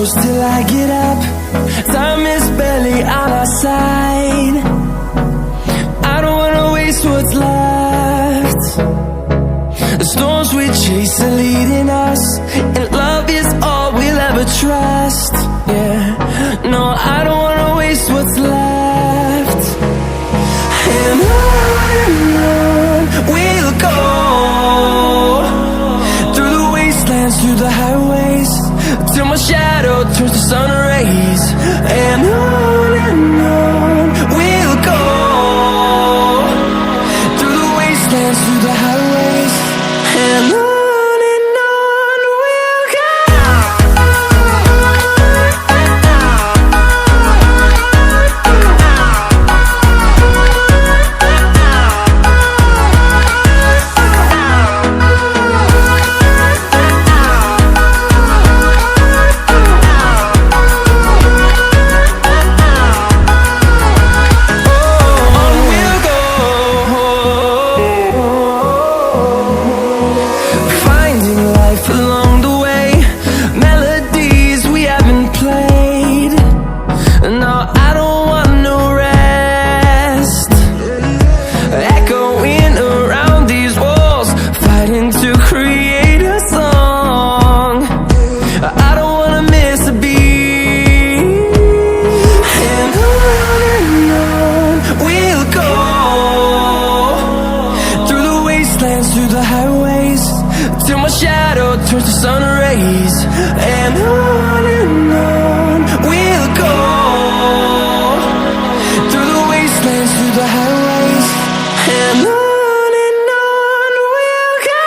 close till I get up. Time is barely on our side. I don't wanna waste what's left. The storms we chase are leading us, and love is all we'll ever trust. Yeah, no, I don't wanna waste what's left. And on we'll go, through the wastelands, through the highways, till my shadow turns to sun rays. And on we'll go, through the wastelands, through the highways, and on we'll go. Along the way, melodies we haven't played. No, I don't want no rest. Echoing around these walls, fighting to create a song. I don't wanna miss a beat. And on we'll go, through the wastelands, through the highways, till my shadow turns to sun rays. And on we'll go, through the wastelands, through the highways, and on we'll go.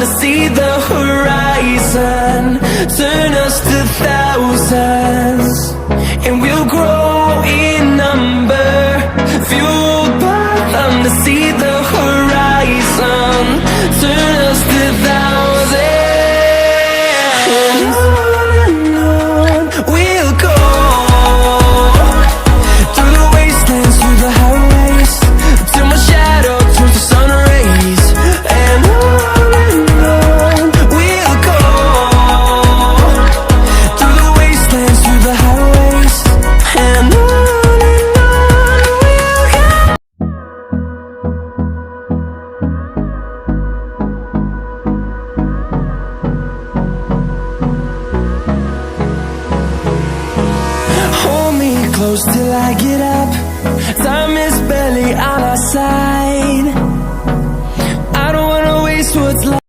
To see the horizon, turn us to thousands, and we'll grow in number, fueled by them. To see the horizon, turn us to thousands, and on we'll go, through the wastelands, through the highways, till my shadow turns to sun rays. And close till I get up. Time is barely on our side. I don't wanna waste what's left.